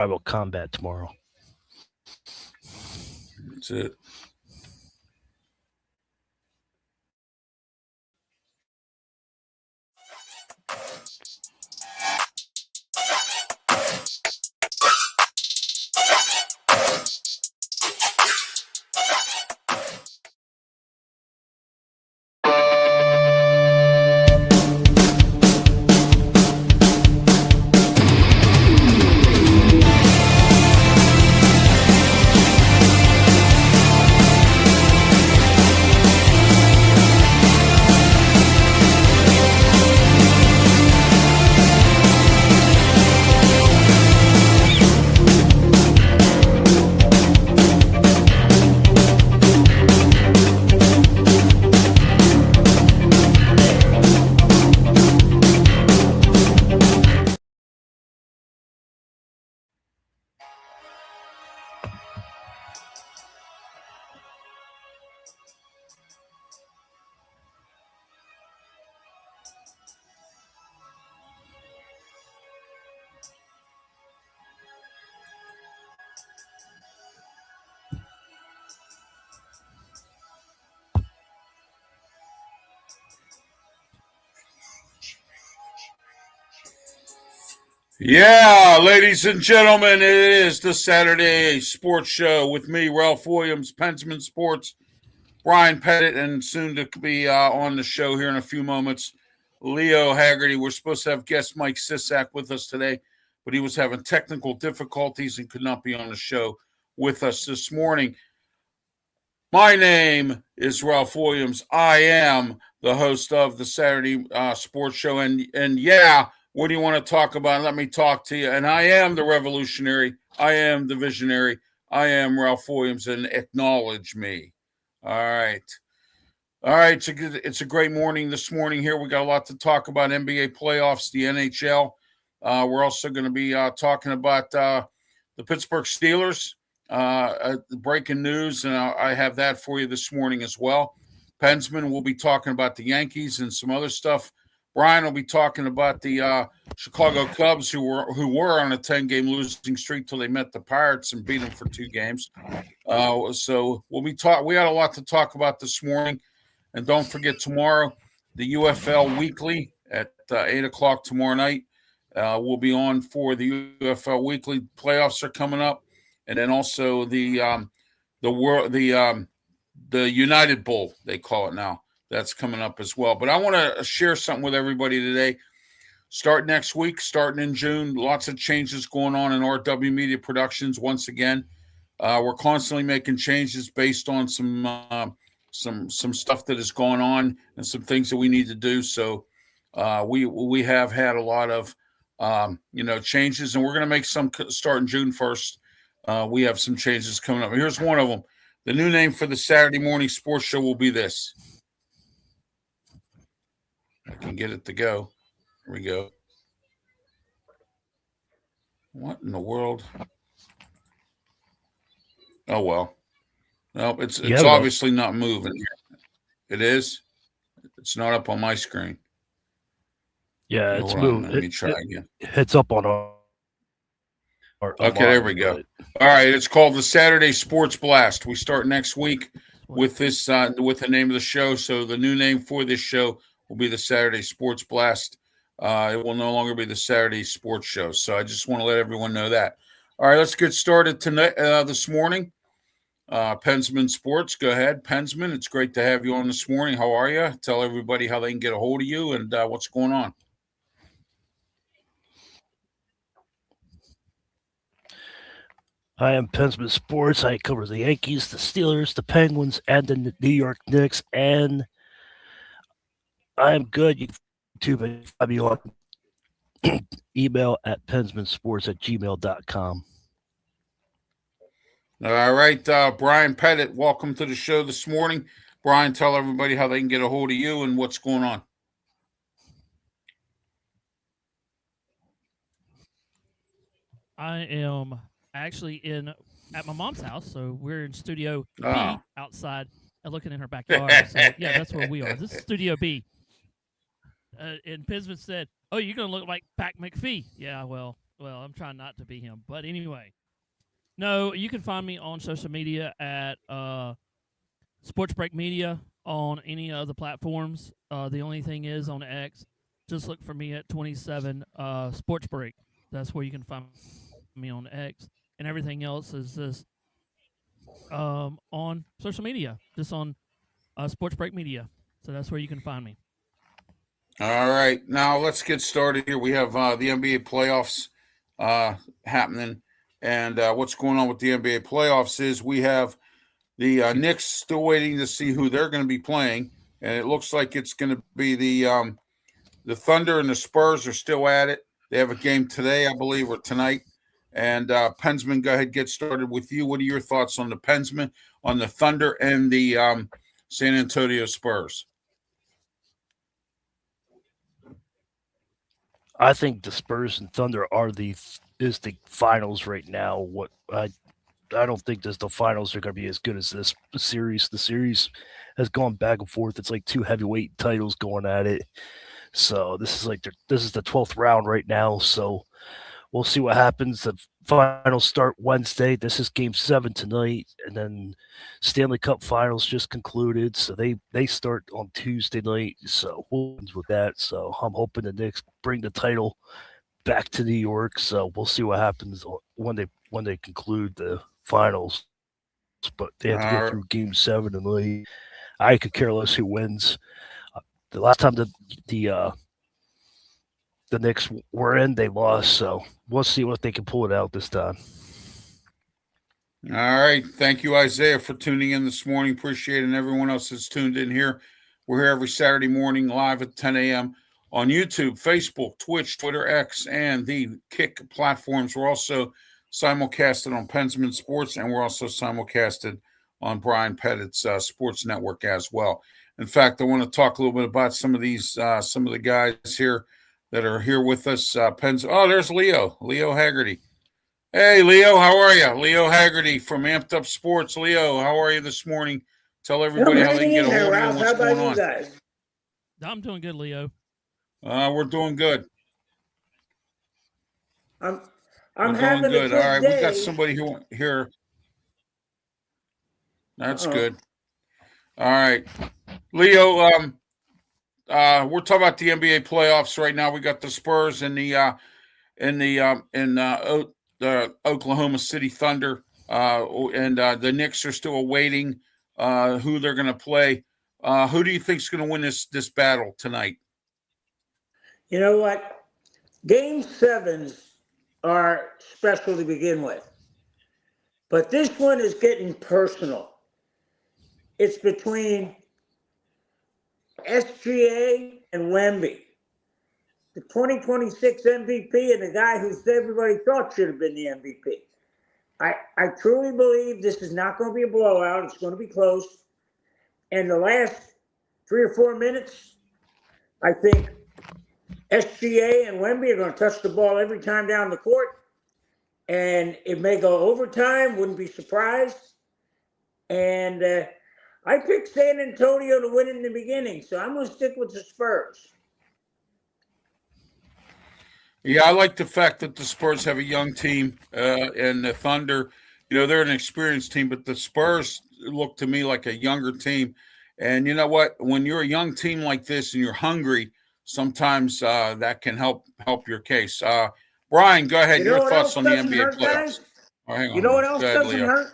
tribal combat tomorrow. That's it. Yeah, ladies and gentlemen, it is the Saturday Sports Show with me, Ralph Williams, Pensman Sports, Brian Pettit, and soon to be on the show here in a few moments, Leo Haggerty. We're supposed to have guest Mike Sisak with us today, but he was having technical difficulties and could not be on the show with us this morning. My name is Ralph Williams. I am the host of the Saturday Sports Show, and yeah, what do you want to talk about? Let me talk to you. And I am the revolutionary. I am the visionary. I am Ralph Williams, and acknowledge me. All right. All right. It's a great morning this morning here. We got a lot to talk about: NBA playoffs, the NHL. We're also going to be talking about the Pittsburgh Steelers. Breaking news, and I have that for you this morning as well. Pensman will be talking about the Yankees and some other stuff. Brian will be talking about the Chicago Cubs, who were on a 10-game losing streak till they met the Pirates and beat them for 2 games. So we got a lot to talk about this morning. And don't forget, tomorrow, the UFL Weekly at 8 o'clock tomorrow night. We'll be on for the UFL Weekly. Playoffs are coming up. And then also the United Bowl, they call it now. That's coming up as well. But I want to share something with everybody today. Start next week, starting in June. Lots of changes going on in RW Media Productions. Once again, we're constantly making changes based on some stuff that is going on and some things that we need to do. So we have had a lot of changes, and we're going to make some starting June 1st. We have some changes coming up. Here's one of them. The new name for the Saturday morning sports show will be this. I can get it to go. Here we go. What in the world? Oh, well. No, it's obviously not moving here. It is? It's not up on my screen. Yeah, it's moving. Let me try again. It's up on our okay, there we go. All right, it's called the Saturday Sports Blast. We start next week with this with the name of the show. So the new name for this show will be the Saturday Sports Blast. It will no longer be the Saturday Sports Show. So I just want to let everyone know that. All right, let's get started tonight. This morning, Pensman Sports. Go ahead, Pensman. It's great to have you on this morning. How are you? Tell everybody how they can get a hold of you and what's going on. I am Pensman Sports. I cover the Yankees, the Steelers, the Penguins, and the New York Knicks. And I am good. YouTube have you on email at pensmansports@gmail.com. All right, Brian Pettit, welcome to the show this morning. Brian, tell everybody how they can get a hold of you and what's going on. I am actually at my mom's house, so we're in Studio B outside, looking in her backyard. So yeah, that's where we are. This is Studio B. And Pensman said, "Oh, you're gonna look like Pat McPhee." Yeah, well, Well, I'm trying not to be him, but anyway. No, you can find me on social media at Sports Break Media on any of the platforms. The only thing is on X, just look for me at 27 Sports Break. That's where you can find me on X, and everything else is just on social media, just on Sports Break Media. So that's where you can find me. All right, now let's get started here. We have the NBA playoffs happening, and what's going on with the NBA playoffs is we have the Knicks still waiting to see who they're going to be playing, and it looks like it's going to be the Thunder and the Spurs are still at it. They have a game today, I believe, or tonight. And Pensman, go ahead, get started with you. What are your thoughts on the Pensman, on the Thunder and the San Antonio Spurs? I think the Spurs and Thunder are the finals right now. What I don't think the finals are going to be as good as this series. The series has gone back and forth. It's like two heavyweight titles going at it. So this is the 12th round right now. So we'll see what happens. The finals start Wednesday. This is Game 7 tonight, and then Stanley Cup Finals just concluded, so they start on Tuesday night. So we'll end with that. So I'm hoping the Knicks bring the title back to New York. So we'll see what happens when they conclude the finals. But they have to go through Game 7 tonight. I could care less who wins. The last time the Knicks were in, they lost. So we'll see what they can pull it out this time. All right. Thank you, Isaiah, for tuning in this morning. Appreciate it. And everyone else that's tuned in here. We're here every Saturday morning live at 10 a.m. on YouTube, Facebook, Twitch, Twitter, X, and the Kick platforms. We're also simulcasted on Pensman Sports, and we're also simulcasted on Brian Pettit's Sports Network as well. In fact, I want to talk a little bit about some of the guys here that are here with us. Oh, there's Leo Haggerty. Hey, Leo, how are you? Leo Haggerty from Amped Up Sports. Leo, how are you this morning? Tell everybody how they can get a hold of you and what's going on. Guys? I'm doing good, Leo. We're doing good. I'm doing good. All right, we got somebody here. That's good. All right, Leo. We're talking about the NBA playoffs right now. We got the Spurs and the Oklahoma City Thunder, and the Knicks are still awaiting who they're going to play. Who do you think is going to win this battle tonight? You know what? Game 7s are special to begin with. But this one is getting personal. It's between SGA and Wemby, the 2026 MVP and the guy who everybody thought should have been the MVP. I truly believe this is not going to be a blowout. It's going to be close. And the last 3 or 4 minutes, I think SGA and Wemby are going to touch the ball every time down the court. And it may go overtime, wouldn't be surprised. And I picked San Antonio to win in the beginning, so I'm going to stick with the Spurs. Yeah, I like the fact that the Spurs have a young team, and the Thunder, they're an experienced team, but the Spurs look to me like a younger team. And you know what? When you're a young team like this and you're hungry, sometimes that can help your case. Brian, go ahead. Your thoughts on the NBA playoffs. Oh, hang on. You know what else doesn't hurt?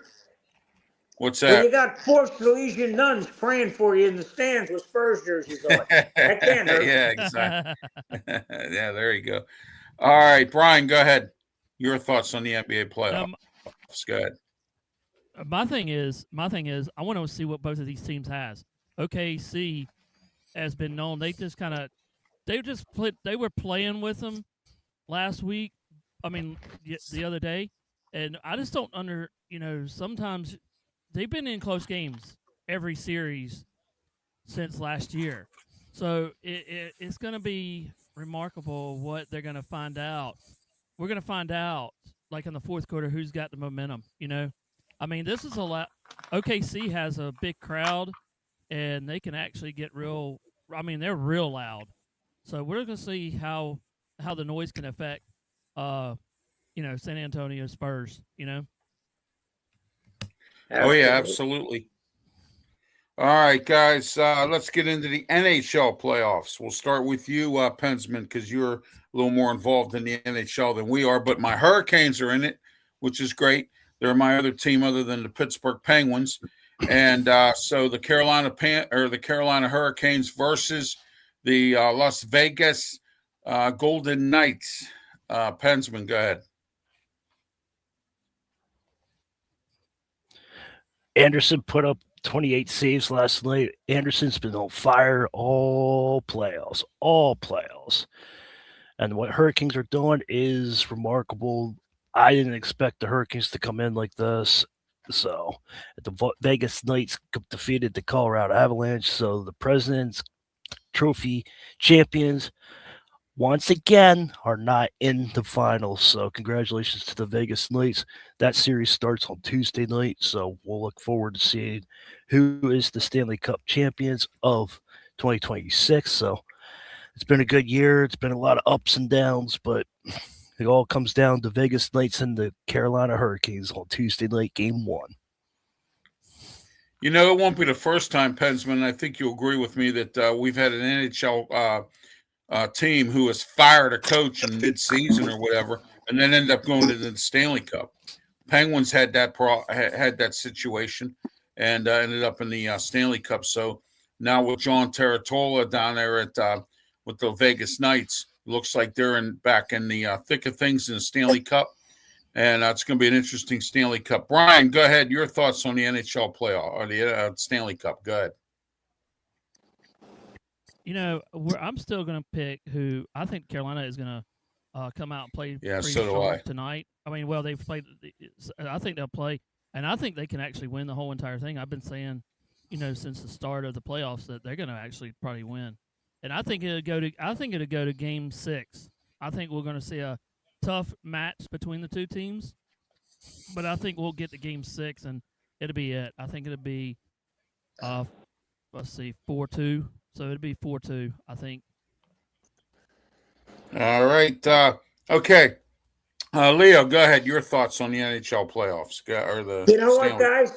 What's that? When you got 4 Salesian nuns praying for you in the stands with Spurs jerseys on. That can't hurt. Yeah, exactly. Yeah, there you go. All right, Brian, go ahead. Your thoughts on the NBA playoffs. Go ahead. My thing is, I want to see what both of these teams has. OKC has been known. They were playing with them last week. I mean, the other day, and I just don't sometimes they've been in close games every series since last year. So it's going to be remarkable what they're going to find out. We're going to find out, like in the fourth quarter, who's got the momentum, I mean, this is a lot. OKC has a big crowd, and they can actually get real. I mean, they're real loud. So we're going to see how the noise can affect San Antonio Spurs. Oh, yeah, absolutely. All right, guys, let's get into the NHL playoffs. We'll start with you, Pensman, because you're a little more involved in the NHL than we are. But my Hurricanes are in it, which is great. They're my other team other than the Pittsburgh Penguins. And so the Carolina Hurricanes versus the Las Vegas Golden Knights. Pensman, go ahead. Anderson put up 28 saves last night. Anderson's been on fire all playoffs. And what Hurricanes are doing is remarkable. I didn't expect the Hurricanes to come in like this. So the Vegas Knights defeated the Colorado Avalanche. So the President's Trophy champions once again are not in the finals. So congratulations to the Vegas Knights. That series starts on Tuesday night. So we'll look forward to seeing who is the Stanley Cup champions of 2026. So it's been a good year. It's been a lot of ups and downs, but it all comes down to Vegas Knights and the Carolina Hurricanes on Tuesday night, game 1. It won't be the first time, Pensman. I think you'll agree with me that we've had an NHL team who has fired a coach in mid-season or whatever, and then ended up going to the Stanley Cup. Penguins had that situation and ended up in the Stanley Cup. So now with John Terratola down there at with the Vegas Knights, looks like they're back in the thick of things in the Stanley Cup, and it's going to be an interesting Stanley Cup. Brian, go ahead. Your thoughts on the NHL playoff or the Stanley Cup? Go ahead. I'm still going to pick who I think Carolina is going to come out and play. Yeah, so do I. Tonight. I mean, well, they've played. I think they'll play, and I think they can actually win the whole entire thing. I've been saying, since the start of the playoffs that they're going to actually probably win, and I think it'll go to Game 6. I think we're going to see a tough match between the two teams, but I think we'll get to Game 6, and it'll be it. I think it'll be, let's see, 4-2. So it'd be 4-2, I think. All right. Okay. Leo, go ahead. Your thoughts on the NHL playoffs or the what, guys?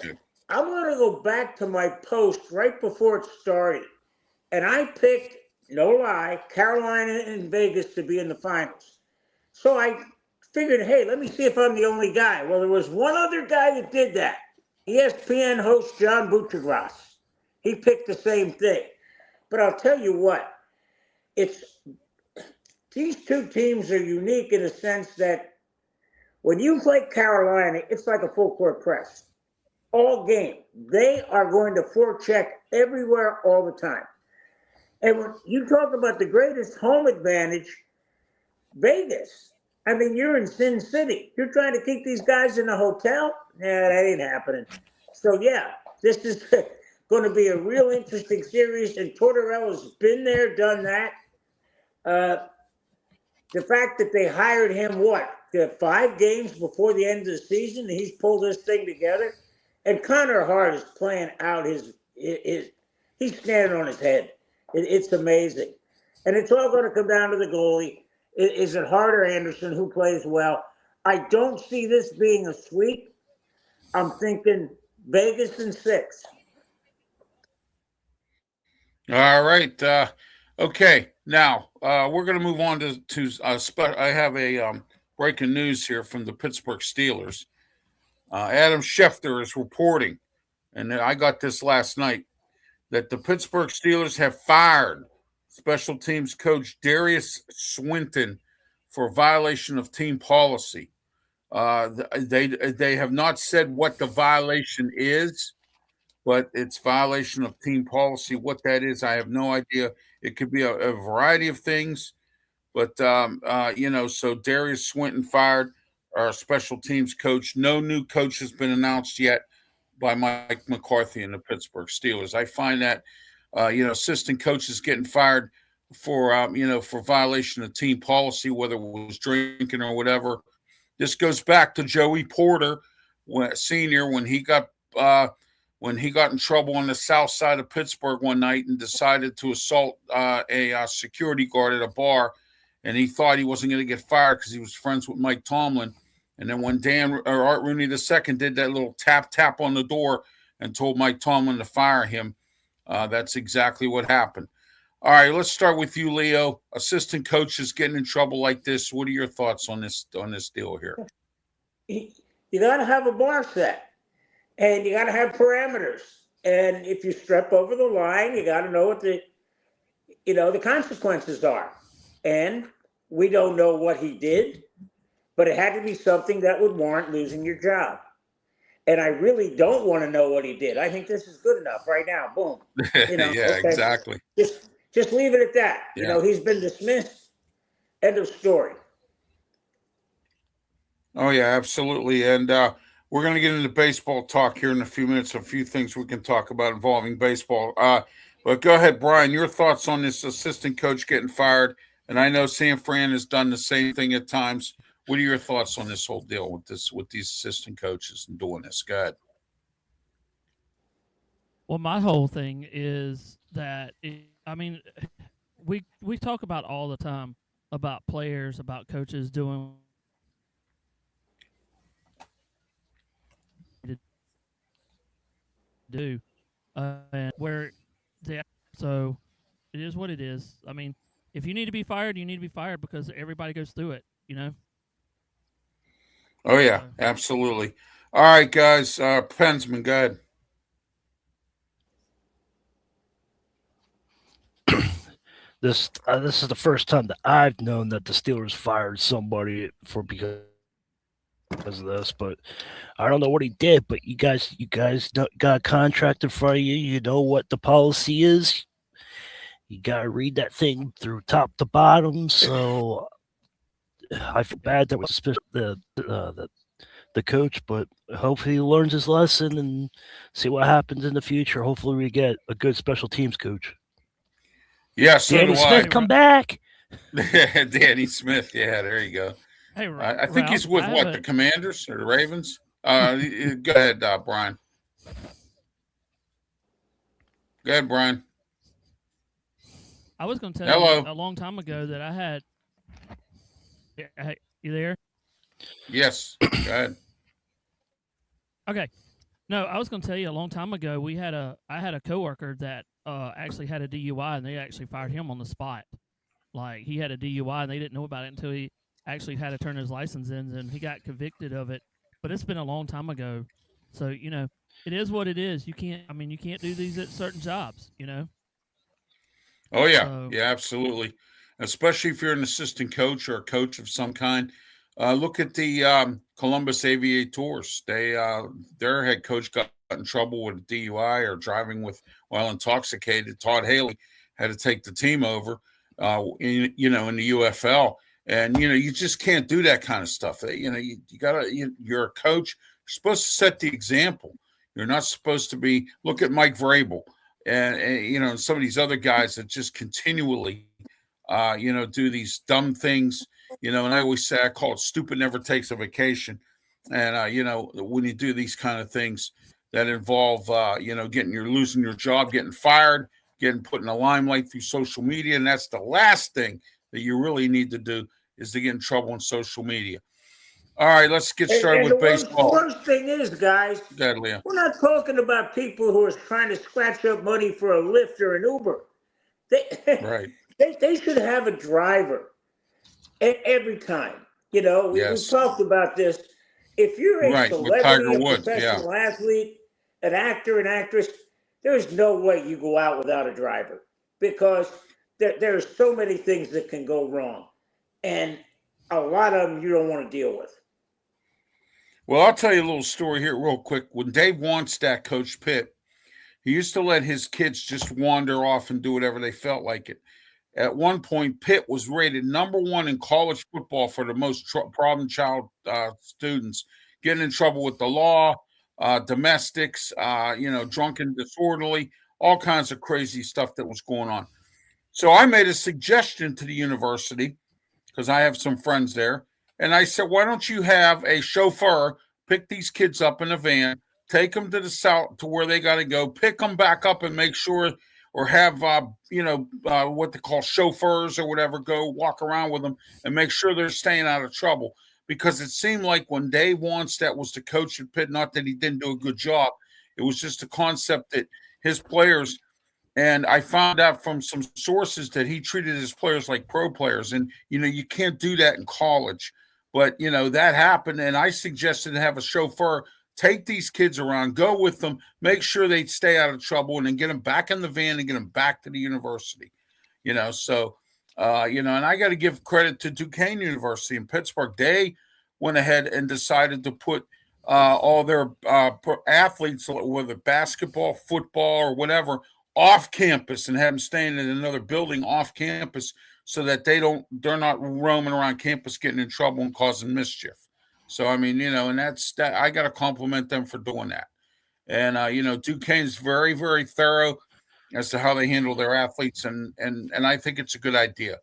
I'm going to go back to my post right before it started, and I picked, no lie, Carolina and Vegas to be in the finals. So I figured, hey, let me see if I'm the only guy. Well, there was one other guy that did that. ESPN host John Buccigross. He picked the same thing. But I'll tell you what, these two teams are unique in the sense that when you play Carolina, it's like a full court press. All game. They are going to forecheck everywhere all the time. And when you talk about the greatest home advantage, Vegas. I mean, you're in Sin City. You're trying to keep these guys in a hotel? Yeah, that ain't happening. So, yeah, this is going to be a real interesting series, and Tortorella's been there, done that. The fact that they hired him, 5 games before the end of the season, and he's pulled this thing together. And Connor Hart is playing out his he's standing on his head. It's amazing. And it's all going to come down to the goalie. Is it Hart or Anderson who plays well? I don't see this being a sweep. I'm thinking Vegas in 6. All right. Okay. Now we're going to move on to I have a breaking news here from the Pittsburgh Steelers. Adam Schefter is reporting, and I got this last night, that the Pittsburgh Steelers have fired special teams coach Darius Swinton for violation of team policy. They have not said what the violation is, but it's violation of team policy. What that is, I have no idea. It could be a variety of things, but so Darius Swinton fired, our special teams coach. No new coach has been announced yet by Mike McCarthy and the Pittsburgh Steelers. I find that assistant coaches getting fired for for violation of team policy, whether it was drinking or whatever. This goes back to Joey Porter, senior, when he got in trouble on the south side of Pittsburgh one night and decided to assault a security guard at a bar, and he thought he wasn't going to get fired because he was friends with Mike Tomlin. And then when Art Rooney II did that little tap on the door and told Mike Tomlin to fire him, that's exactly what happened. All right, let's start with you, Leo. Assistant coaches getting in trouble like this. What are your thoughts on this deal here? You got to have a bar set, and you got to have parameters. And if you step over the line, you got to know what the consequences are. And we don't know what he did, but it had to be something that would warrant losing your job. And I really don't want to know what he did. I think this is good enough right now. Boom. Yeah, okay. Exactly. Just leave it at that. Yeah. He's been dismissed. End of story. Oh, yeah, absolutely. And we're going to get into baseball talk here in a few minutes, a few things we can talk about involving baseball. But go ahead, Brian, your thoughts on this assistant coach getting fired. And I know San Fran has done the same thing at times. What are your thoughts on this whole deal with these assistant coaches and doing this? Go ahead. Well, my whole thing is that we talk about all the time about players, about coaches doing do, and where they so it is what it is. I mean, if you need to be fired, you need to be fired because everybody goes through it. Oh yeah, absolutely. All right, guys. Pensman, go ahead. This is the first time that I've known that the Steelers fired somebody because of this, but I don't know what he did. But you guys got a contract in front of you. You know what the policy is. You gotta read that thing through top to bottom. So I feel bad that was the coach, but hopefully he learns his lesson and see what happens in the future. Hopefully we get a good special teams coach. Yeah, so Danny Smith, come back. Danny Smith, yeah, there you go. Hey, I think he's with the Commanders or the Ravens? Go ahead, Brian. Go ahead, Brian. I was going to tell you a long time ago that I had. Hey, you there? Yes. Go ahead. Okay. No, I was going to tell you a long time ago. I had a coworker that actually had a DUI, and they actually fired him on the spot. Like, he had a DUI, and they didn't know about it until he actually had to turn his license in, and he got convicted of it. But it's been a long time ago, so it is what it is. You can't do these at certain jobs. Oh yeah, yeah, absolutely. Especially if you're an assistant coach or a coach of some kind. Look at the Columbus Aviators. Their head coach got in trouble with a DUI or driving while intoxicated. Todd Haley had to take the team over, in the UFL. And, you just can't do that kind of stuff. You're a coach. You're supposed to set the example. You're not supposed to be, look at Mike Vrabel and some of these other guys that just continually, do these dumb things, and I always say, I call it stupid never takes a vacation. And, when you do these kind of things that involve, you're losing your job, getting fired, getting put in the limelight through social media. And that's the last thing that you really need to do is to get in trouble on social media. All right, let's get started with baseball. The worst thing is, guys, we're not talking about people who are trying to scratch up money for a Lyft or an Uber. Right. They should have a driver every time. We've talked about this. If you're a celebrity, a professional athlete, an actor, an actress, there's no way you go out without a driver because there's so many things that can go wrong. And a lot of them you don't want to deal with. Well, I'll tell you a little story here real quick. When Dave Wannstedt coached Pitt, he used to let his kids just wander off and do whatever they felt like it. At one point, Pitt was rated #1 in college football for the most problem child students, getting in trouble with the law, domestics, drunk and disorderly, all kinds of crazy stuff that was going on. So I made a suggestion to the university because I have some friends there. And I said, why don't you have a chauffeur pick these kids up in a van, take them to the south to where they got to go, pick them back up and make sure, or have, what they call chauffeurs or whatever, go walk around with them and make sure they're staying out of trouble. because it seemed like when Dave Wannstedt was the coach at Pitt, not that he didn't do a good job, it was just a concept that his players, and I found out from some sources that he treated his players like pro players. And, you can't do that in college. But, that happened, and I suggested to have a chauffeur take these kids around, go with them, make sure they stay out of trouble, and then get them back in the van and get them back to the university. So, and I got to give credit to Duquesne University in Pittsburgh. They went ahead and decided to put all their athletes, whether basketball, football, or whatever, off campus and have them staying in another building off campus so that they're not roaming around campus getting in trouble and causing mischief. So, I mean, and that's that. I got to compliment them for doing that. And, Duquesne's very, very thorough as to how they handle their athletes. And I think it's a good idea.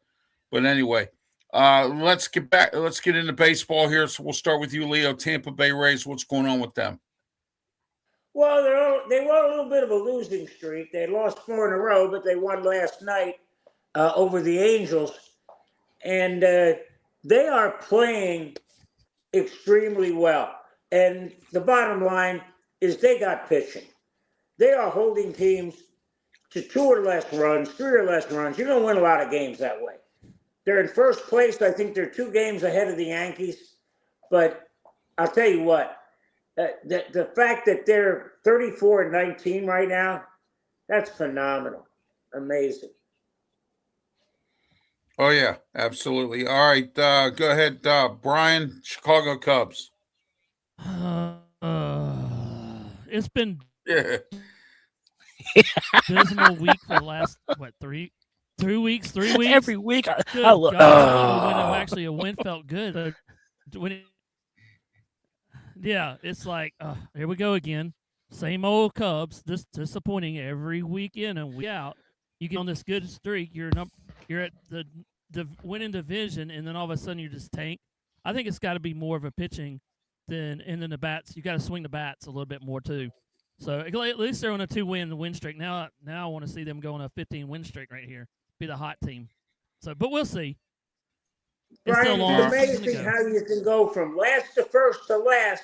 But anyway, let's get into baseball here. So we'll start with you, Leo. Tampa Bay Rays, what's going on with them? Well, they were a little bit of a losing streak. They lost 4 in a row, but they won last night over the Angels. And they are playing extremely well. And the bottom line is they got pitching. They are holding teams to 2 or less runs, 3 or less runs. You're going to win a lot of games that way. They're in first place. I think they're 2 games ahead of the Yankees. But I'll tell you what, the fact that they're 34-19 right now, that's phenomenal. Amazing. Oh, yeah, absolutely. All right, go ahead, Brian, Chicago Cubs. It's been Yeah. dismal week for the last, 3 weeks? Every week. Good God, actually a win felt good. It's like, here we go again. Same old Cubs, disappointing every week in and week out. You get on this good streak, you're at the winning division, and then all of a sudden you just tank. I think it's got to be more of a pitching than the bats. You got to swing the bats a little bit more too. So at least they're on a 2-win win streak. Now I want to see them go on a 15 win streak right here. Be the hot team. So, but we'll see. Brian, it's amazing how you can go from last to first to last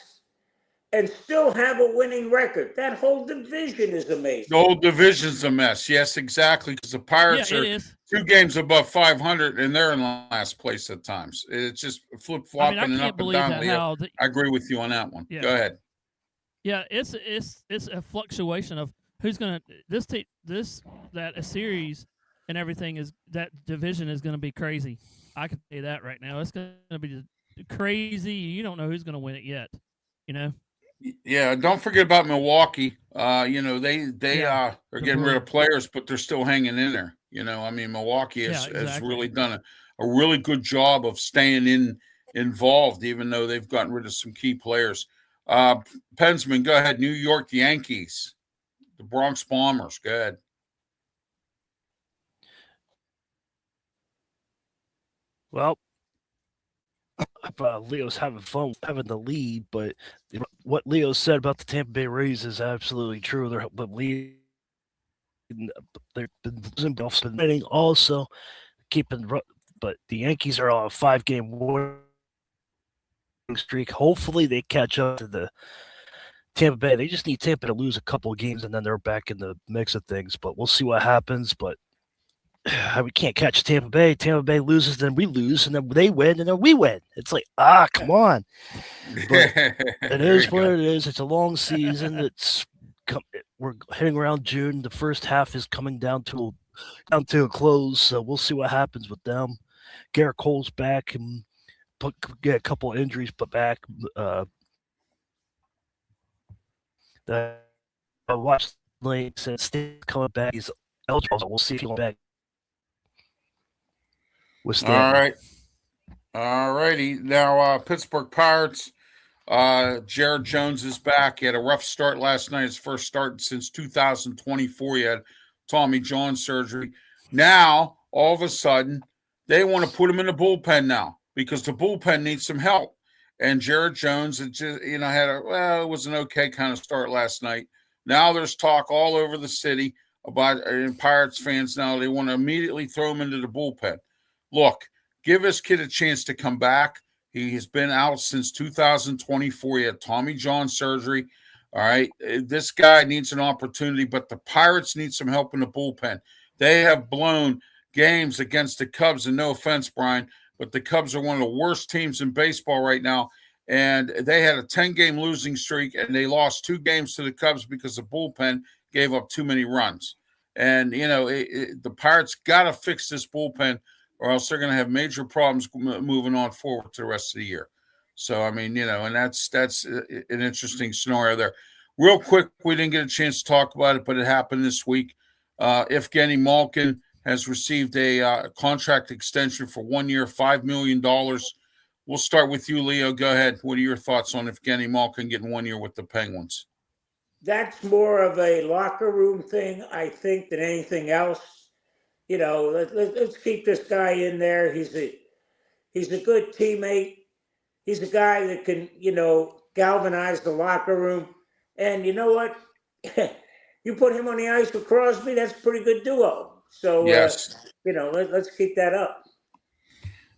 and still have a winning record. That whole division is amazing. The whole division's a mess. Yes, exactly. Because the Pirates are 2 games above 500, and they're in last place at times. It's just flip-flopping and up and down. Leo. I agree with you on that one. Yeah. Go ahead. Yeah, it's a fluctuation of who's going to a series and everything is that division is going to be crazy. I can say that right now. It's going to be crazy. You don't know who's going to win it yet. Yeah, don't forget about Milwaukee. They are getting rid of players, but they're still hanging in there. Milwaukee has really done a really good job of staying involved, even though they've gotten rid of some key players. Pensman, go ahead. New York Yankees, the Bronx Bombers. Go ahead. Well, Leo's having fun having the lead, but what Leo said about the Tampa Bay Rays is absolutely true. They're leading, they're winning also, but the Yankees are on a 5-game winning streak. Hopefully, they catch up to the Tampa Bay. They just need Tampa to lose a couple of games, and then they're back in the mix of things. But we'll see what happens. But we can't catch Tampa Bay. Tampa Bay loses, then we lose, and then they win, and then we win. It's like, come on. But it is what it is. It's a long season. We're heading around June. The first half is coming down to a close, so we'll see what happens with them. Garrett Cole's back and get a couple injuries, but back. I watched Lane since Stan's coming back. He's eligible, so we'll see if he'll back. All righty. Now, Pittsburgh Pirates. Jared Jones is back. He had a rough start last night. His first start since 2024. He had Tommy John surgery. Now, all of a sudden, they want to put him in the bullpen now because the bullpen needs some help. And Jared Jones, it was an okay kind of start last night. Now there's talk all over the city about Pirates fans now. They want to immediately throw him into the bullpen. Look, give this kid a chance to come back. He has been out since 2024. He had Tommy John surgery. All right. This guy needs an opportunity, but the Pirates need some help in the bullpen. They have blown games against the Cubs, and no offense, Brian, but the Cubs are one of the worst teams in baseball right now. And they had a 10-game losing streak, and they lost 2 games to the Cubs because the bullpen gave up too many runs. And, the Pirates got to fix this bullpen, or else they're going to have major problems moving on forward to the rest of the year. So, I mean, and that's an interesting scenario there. Real quick, we didn't get a chance to talk about it, but it happened this week. Evgeny Malkin has received a contract extension for 1 year, $5 million. We'll start with you, Leo. Go ahead. What are your thoughts on Evgeny Malkin getting 1 year with the Penguins? That's more of a locker room thing, I think, than anything else. Let's keep this guy in there. He's a good teammate. He's a guy that can, galvanize the locker room. And you know what? You put him on the ice with Crosby, that's a pretty good duo. So, yes. Let's keep that up.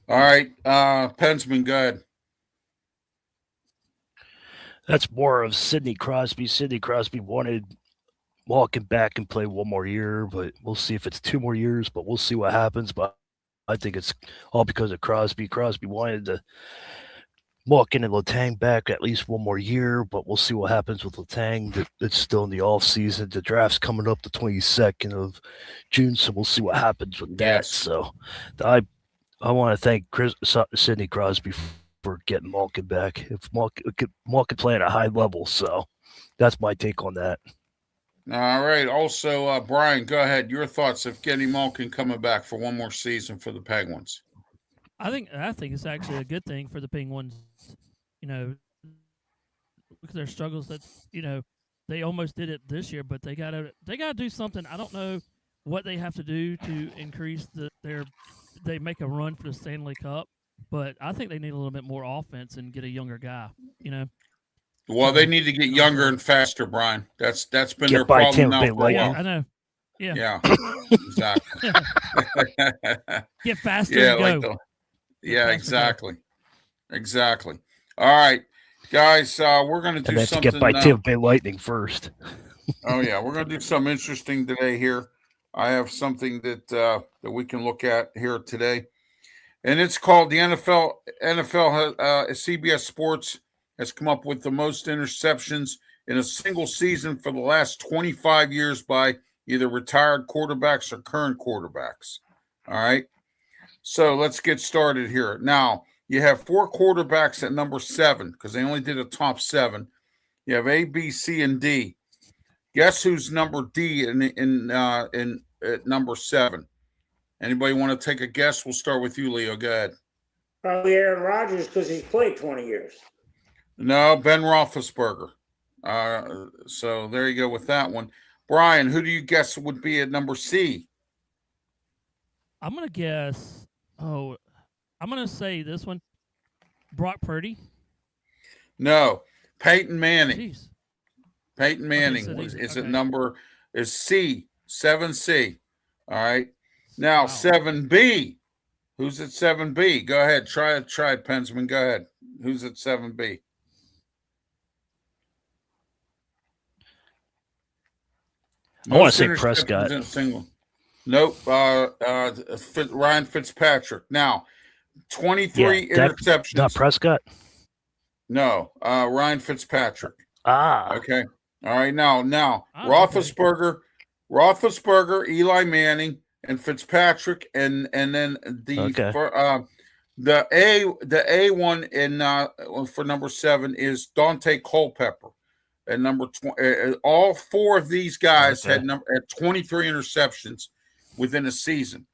All right. Pensman, go ahead. That's more of Sidney Crosby. Sidney Crosby wanted Malkin back and play 1 more year, but we'll see if it's 2 more years, but we'll see what happens. But I think it's all because of Crosby. Crosby wanted to Malkin and Letang back at least 1 more year, but we'll see what happens with Letang. It's still in the off season. The draft's coming up the 22nd of June, so we'll see what happens with that. Yes. So I want to thank Sidney Crosby for getting Malkin back. If Malkin playing at a high level, so that's my take on that. All right. Also, Brian, go ahead. Your thoughts of getting Malkin coming back for 1 more season for the Penguins? I think it's actually a good thing for the Penguins. Look at their struggles. They almost did it this year, but they gotta do something. I don't know what they have to do to increase they make a run for the Stanley Cup, but I think they need a little bit more offense and get a younger guy. Well, they need to get younger and faster, Brian. That's been their by problem Tampa now Bay for a while. Yeah, I know. Yeah. Exactly. Get faster and go. Exactly. All right, guys, we're going to do something. To get by Tampa Bay Lightning first. Oh yeah, we're going to do something interesting today here. I have something that we can look at here today, and it's called the NFL. CBS Sports has come up with the most interceptions in a single season for the last 25 years by either retired quarterbacks or current quarterbacks. All right. So let's get started here. Now, you have 4 quarterbacks at number 7 because they only did a top 7. You have A, B, C, and D. Guess who's number D in at number 7? Anybody want to take a guess? We'll start with you, Leo. Go ahead. Probably Aaron Rodgers because he's played 20 years. No, Ben Roethlisberger. So there you go with that one. Brian, who do you guess would be at number C? I'm gonna guess. I'm gonna say this one. Brock Purdy. No, Peyton Manning. Jeez. Peyton Manning is C, 7C. All right. Now, Wow. 7B. Who's at 7B? Go ahead. Try it, Pensman. Go ahead. Who's at 7B? I want to say Prescott. Nope. Ryan Fitzpatrick. Now, 23 interceptions. Not Prescott? No. Ryan Fitzpatrick. Okay. All right. Now, Roethlisberger, Eli Manning, and Fitzpatrick, and then the A one in for number 7 is Dante Culpepper. At number 20, all 4 of these guys had 23 interceptions within a season.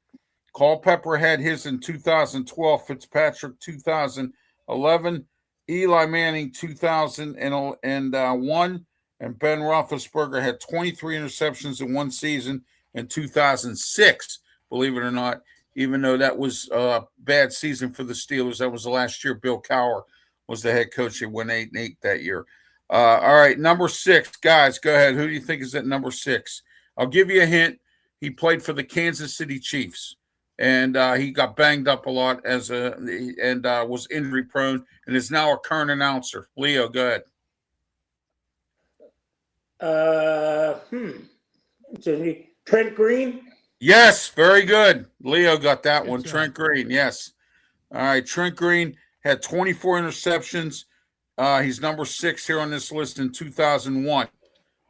Culpepper had his in 2012, Fitzpatrick 2011, Eli Manning 2001, and Ben Roethlisberger had 23 interceptions in one season in 2006. Believe it or not, even though that was a bad season for the Steelers, that was the last year Bill Cowher was the head coach. He went 8-8 that year. All right, number 6, guys, go ahead. Who do you think is at number 6? I'll give you a hint. He played for the Kansas City Chiefs, and he got banged up a lot and was injury prone, and is now a current announcer. Leo, go ahead. Trent Green. Yes, very good. Leo got that Good one. job. Trent Green, yes. All right, Trent Green had 24 interceptions. He's number 6 here on this list in 2001.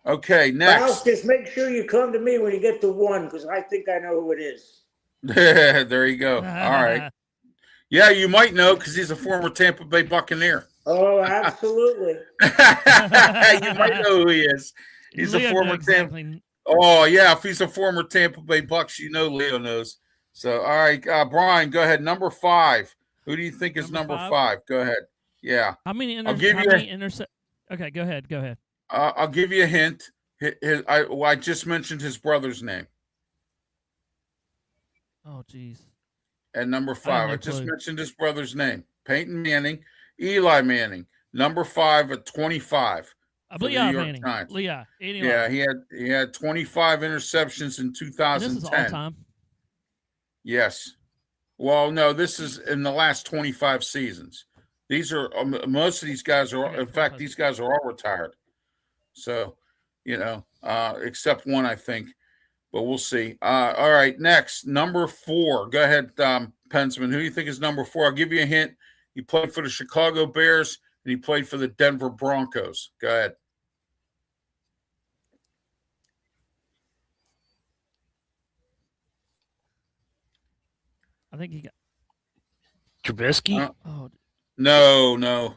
Okay, next. Ralph, just make sure you come to me when you get to 1, because I think I know who it is. There you go. All right. Yeah, you might know because he's a former Tampa Bay Buccaneer. Oh, absolutely. You might know who he is. He's Leo a former knows exactly. Oh, yeah. If he's a former Tampa Bay Bucks, you know Leo knows. So, all right, Brian, go ahead. Number 5. Who do you think is number 5? Go ahead. Yeah. How many interceptions? Okay, go ahead. Go ahead. I'll give you a hint. I just mentioned his brother's name. Oh, jeez. At number 5, I just mentioned his brother's name. Peyton Manning, Eli Manning. Number 5 at 25. Leah Manning. Leah. Yeah, he had 25 interceptions in 2010. And this is all time. Yes. Well, no, this is in the last 25 seasons. These are most of these guys are. In fact, these guys are all retired. So, except one, I think. But we'll see. All right, next, number 4. Go ahead, Pensman. Who do you think is number 4? I'll give you a hint. He played for the Chicago Bears, and he played for the Denver Broncos. Go ahead. I think he got Trubisky? No, not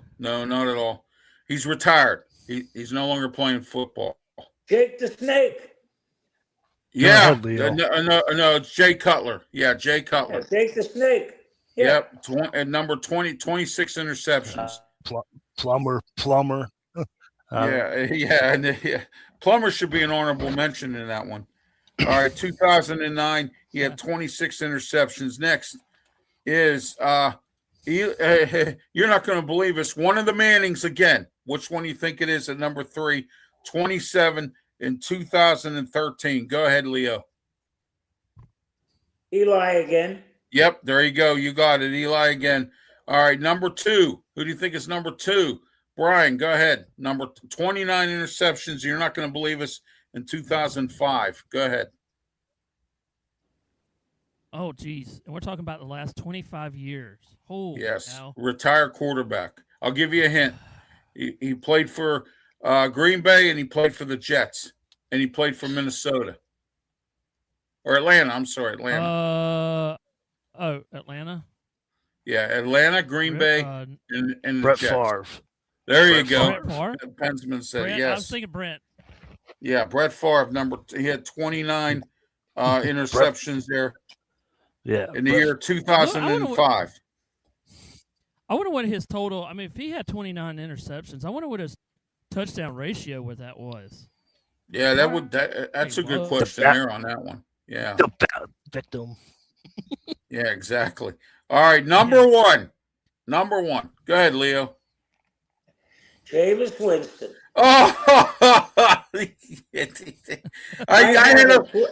at all. He's retired. He's no longer playing football. Jake the Snake. Yeah, no, it's Jay Cutler. Yeah, Jay Cutler. Yeah, Jake the Snake. Yeah. Yep, at number 20, 26 interceptions. Plumber. Yeah. Plummer should be an honorable mention in that one. All right, 2009, he had 26 interceptions. Next is you're not going to believe this. One of the Mannings again. Which one do you think it is at number 3? 27 in 2013. Go ahead, Leo. Eli again. Yep, there you go. You got it. Eli again. All right, number 2. Who do you think is number 2? Brian, go ahead. Number 29 interceptions. You're not going to believe us in 2005. Go ahead. Oh, geez. And we're talking about the last 25 years. Holy cow. Retired quarterback. I'll give you a hint. He played for Green Bay, and he played for the Jets, and he played for Minnesota. Or Atlanta. I'm sorry, Atlanta. Atlanta? Yeah, Atlanta, Green Bay, and the Brett Jets. Favre. There you go. Brett Favre? Pensman said Brent, yes. I was thinking Brent. Yeah, Brett Favre, he had 29 interceptions there. Yeah. In the year 2005. I wonder what his total. I mean, if he had 29 interceptions, I wonder what his touchdown ratio with that was. Yeah, that's a good question there on that one. Yeah. The victim. Yeah, exactly. All right, number 1. Number 1. Go ahead, Leo. Jameis Winston. Oh, I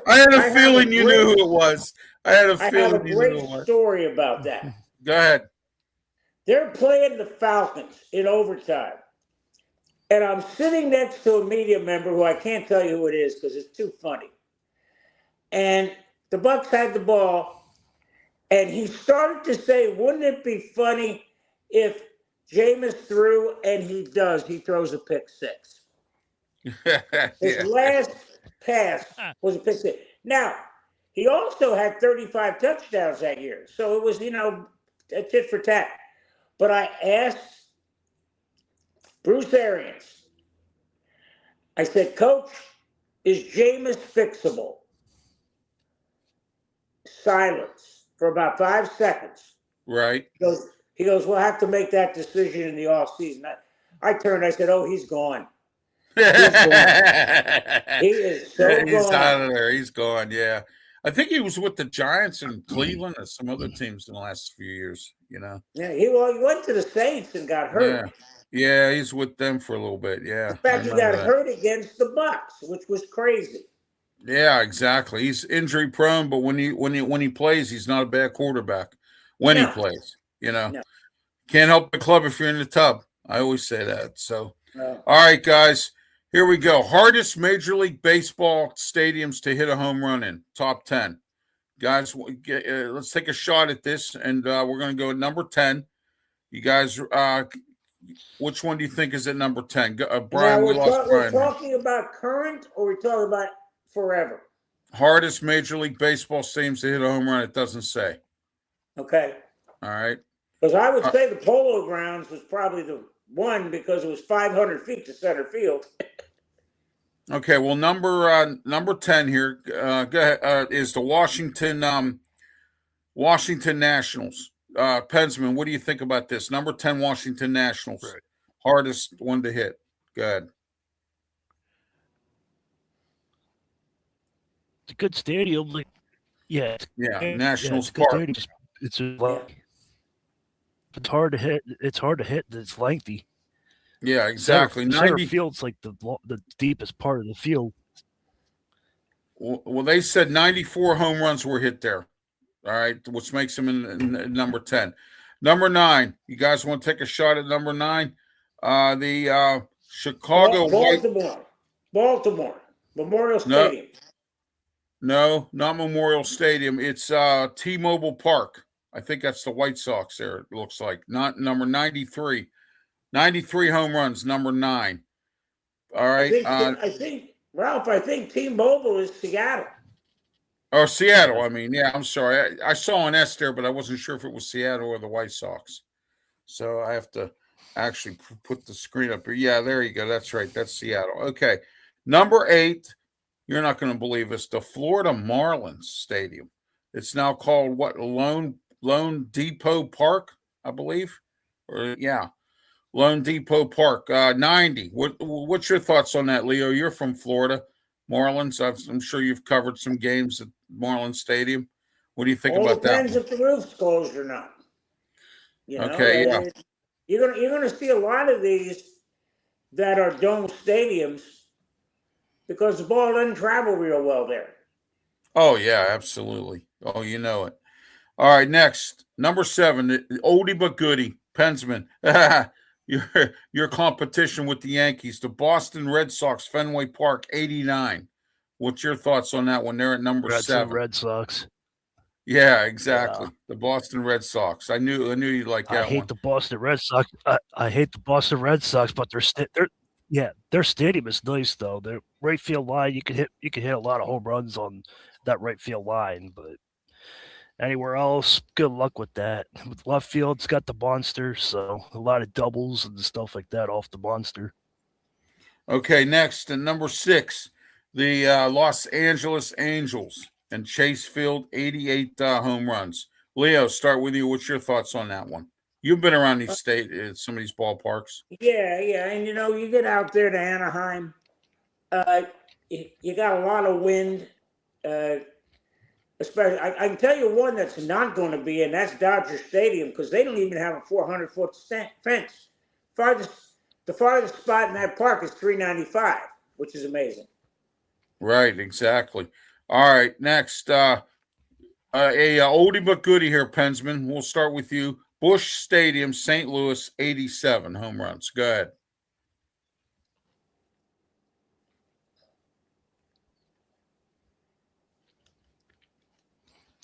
had a feeling you knew who it was. I had a feeling you knew who it was. I have a great story about that. Go ahead. They're playing the Falcons in overtime. And I'm sitting next to a media member who I can't tell you who it is because it's too funny. And the Bucs had the ball, and he started to say, wouldn't it be funny if Jameis threw, and he does. He throws a pick 6. His last pass was a pick 6. Now, he also had 35 touchdowns that year. So it was, a tit for tat. But I asked Bruce Arians, I said, Coach, is Jameis fixable? Silence for about 5 seconds. Right. He goes, we'll have to make that decision in the offseason. I turned, I said, oh, he's gone. He's gone. He is so gone. He's out of there. He's gone, yeah. I think he was with the Giants and Cleveland and some other teams in the last few years, Yeah, he went to the Saints and got hurt. Yeah, he's with them for a little bit, yeah. In fact, he got hurt against the Bucs, which was crazy. Yeah, exactly. He's injury prone, but when he plays, he's not a bad quarterback. When he No, plays, no. can't help the club if you're in the tub. I always say that. So, No. all right, guys, here we go. Hardest Major League Baseball stadiums to hit a home run in. Top 10, guys. Let's take a shot at this, and we're going to go at number 10. You guys, which one do you think is at number 10? Now Brian, we lost we're Brian. talking about current, or we're talking about forever. Hardest Major League Baseball stadiums to hit a home run. It doesn't say. Okay. All right. Because I would say the Polo Grounds was probably the one because it was 500 feet to center field. Okay. Well, number 10 here go ahead, is the Washington Nationals. Pensman, what do you think about this? Number 10 Washington Nationals. Right. Hardest one to hit. Go ahead. It's a good stadium. Like, yeah, Nationals it's a good Park. stadium. It's hard to hit. It's hard to hit. It's lengthy. Yeah, exactly. Center field's like the deepest part of the field. Well, they said 94 home runs were hit there. All right, which makes them in number 10. Number 9. You guys want to take a shot at number 9? The Chicago Baltimore Memorial Stadium. No, not Memorial Stadium. It's T-Mobile Park. I think that's the White Sox there, it looks like. Not number 93. 93 home runs, number 9. All right. I think Ralph, T-Mobile is Seattle. Or Seattle, I mean. Yeah, I'm sorry. I saw an S there, but I wasn't sure if it was Seattle or the White Sox. So I have to actually put the screen up here. Yeah, there you go. That's right. That's Seattle. Okay. Number 8, you're not going to believe this, the Florida Marlins Stadium. It's now called what? Lone Depot Park, I believe. Lone Depot Park. 90. What's your thoughts on that, Leo? You're from Florida. Marlins. I'm sure you've covered some games at Marlins Stadium. What do you think about that? Depends if the roof's closed or not. Okay, yeah. You're gonna see a lot of these that are dome stadiums because the ball doesn't travel real well there. Oh yeah, absolutely. Oh, you know it. All right, next, number 7, oldie but goodie, Pensman. Your competition with the Yankees, the Boston Red Sox, Fenway Park, 89. What's your thoughts on that one? They're at number 7. Red Sox. Yeah, exactly. Yeah. The Boston Red Sox. I knew you'd like that one. I hate the Boston Red Sox. I hate the Boston Red Sox, but their stadium is nice though. Their right field line, you can hit a lot of home runs on that right field line, but anywhere else, good luck with that. With left field, it's got the monster, so a lot of doubles and stuff like that off the monster. Okay, next, and number 6, the Los Angeles Angels and Chase Field, 88 home runs. Leo, start with you. What's your thoughts on that one? You've been around these some of these ballparks. Yeah, and you get out there to Anaheim. You got a lot of wind. Especially, I can tell you one that's not going to be, and that's Dodger Stadium because they don't even have a 400-foot fence. The farthest spot in that park is 395, which is amazing. Right, exactly. All right, next, a oldie but goodie here, Pensman. We'll start with you. Busch Stadium, St. Louis, 87 home runs. Go ahead.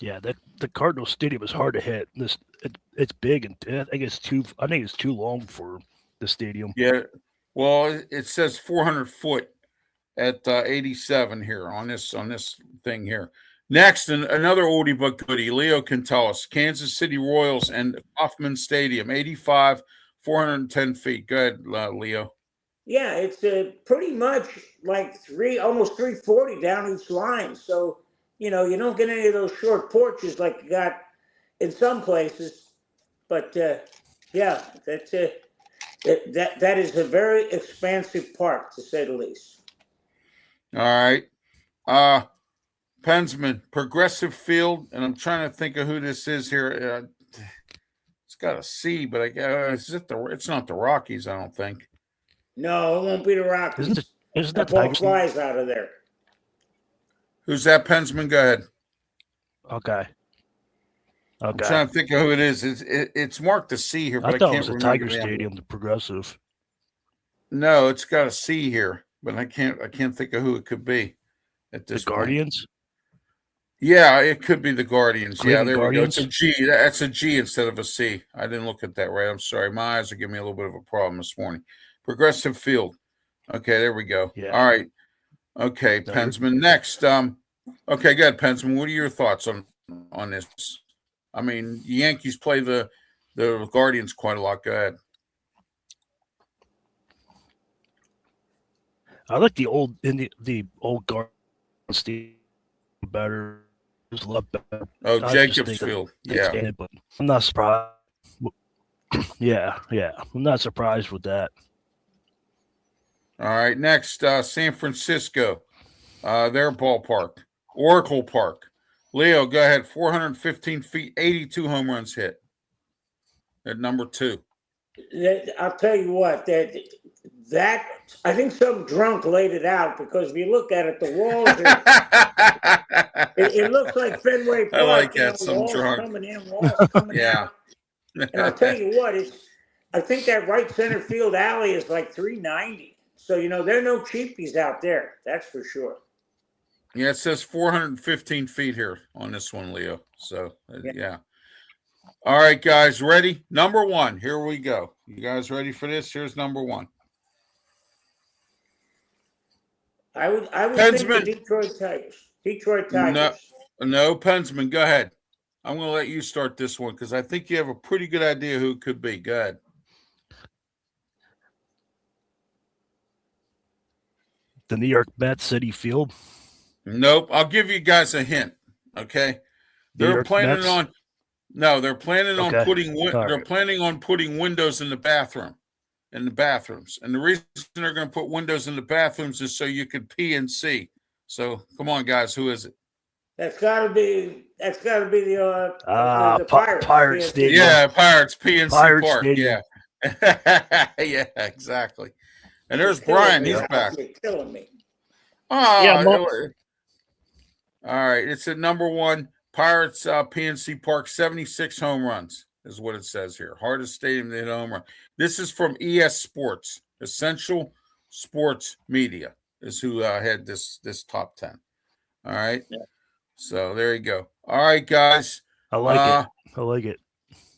Yeah, the Cardinal Stadium is hard to hit. It's big and I think it's too long for the stadium. Yeah, well, it says 400 foot at 87 here on this thing here. Next, another oldie but goodie. Leo can tell us. Kansas City Royals and Kauffman Stadium, 85, 410 feet. Go ahead, Leo. Yeah, it's pretty much like almost 340 down each line. So, you don't get any of those short porches like you got in some places. But, yeah, that's that is a very expansive park, to say the least. All right. Pensman, Progressive Field, and I'm trying to think of who this is here. It's got a C, but I guess it's not the Rockies, I don't think. No, it won't be the Rockies. Isn't that ball flies out of there. Who's that, Pensman? Go ahead. Okay. I'm trying to think of who it is. It's marked a C here, but I thought it can't was the remember. Tiger Stadium, the Progressive. No, it's got a C here, but I can't think of who it could be at this The point. Guardians? Yeah, it could be the Guardians. Cleveland Yeah, there Guardians? we go. It's a G. That's a G instead of a C. I didn't look at that right. I'm sorry. My eyes are giving me a little bit of a problem this morning. Progressive Field. Okay, there we go. Yeah. All right. Okay, No, Pensman. Next. Okay, good, Pensman. What are your thoughts on this? I mean, the Yankees play the Guardians quite a lot. Go ahead. I like the old Guardians Stadium better. Just a lot better. Oh, I just Jacobs think that Field. they Yeah. stand, but I'm not surprised. Yeah. I'm not surprised with that. All right. Next, San Francisco. Their ballpark. Oracle Park. Leo, go ahead. 415 feet, 82 home runs hit. At number 2. I'll tell you what, that I think some drunk laid it out, because if you look at it, the walls are, it looks like Fenway Park. I like that, some walls drunk. coming in, walls coming out. And I'll tell you what, I think that right center field alley is like 390. So, there are no cheapies out there. That's for sure. Yeah, it says 415 feet here on this one, Leo. So, yeah. All right, guys, ready? Number 1. Here we go. You guys ready for this? Here's number 1. I would think the Detroit Tigers. No, Pensman, go ahead. I'm going to let you start this one because I think you have a pretty good idea who it could be. Go ahead. The New York Mets, City Field. Nope. I'll give you guys a hint. Okay. They're planning on putting windows in the bathroom, in the bathrooms. And the reason they're going to put windows in the bathrooms is so you could pee and see. So come on, guys, who is it? That's got to be the Pirates. Pirates Stadium. Yeah, Pirates PNC Pirates Park. Stadium. Yeah. Yeah, exactly. And there's Brian. He's back. You're killing me. Oh, Yeah, all right. It's at number 1. Pirates PNC Park, 76 home runs is what it says here. Hardest stadium to hit a home run. This is from ES Sports. Essential Sports Media is who had this top 10. All right. Yeah. So there you go. All right, guys. I like it.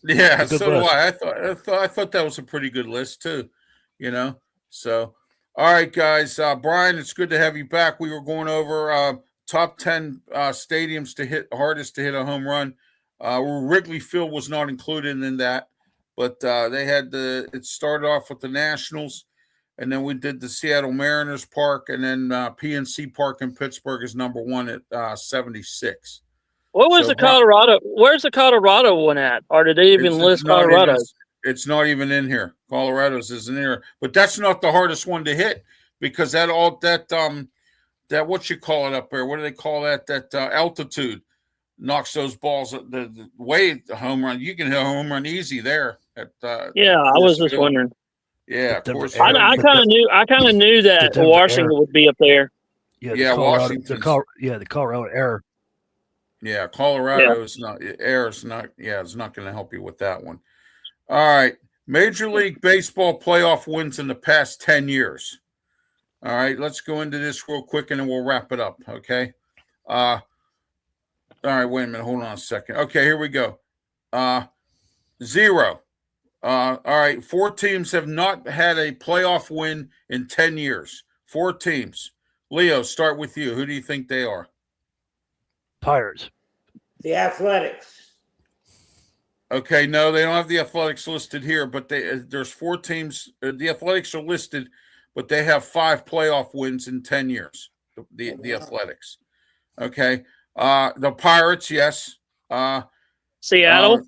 Yeah, Good so do list. I thought that was a pretty good list too. So all right, guys. Brian, it's good to have you back. We were going over top 10 stadiums to hit hardest to hit a home run. Wrigley Field was not included in that, but they had it started off with the Nationals, and then we did the Seattle Mariners Park, and then PNC Park in Pittsburgh is number 1 at 76. What was the Colorado? Where's the Colorado one at? Or did they even list Colorado? It's not even in here. Colorado's isn't here, but that's not the hardest one to hit because that what you call it up there? What do they call that? That altitude knocks those balls the way the home run. You can hit a home run easy there. I was just wondering. Yeah, of course. I kind of knew that Washington would be up there. Yeah, Washington. The Colorado Air. Yeah, Colorado is not. Air is not. Yeah, it's not going to help you with that one. All right, Major League Baseball playoff wins in the past 10 years. All right, let's go into this real quick and then we'll wrap it up. Okay. All right, wait a minute. Hold on a second. Okay, here we go. 0. All right, 4 teams have not had a playoff win in 10 years. 4 teams. Leo, start with you. Who do you think they are? Pirates. The Athletics. Okay, no, they don't have the Athletics listed here, but there's 4 teams. The Athletics are listed, but they have 5 playoff wins in 10 years. The Athletics. Okay. The Pirates, yes. Seattle.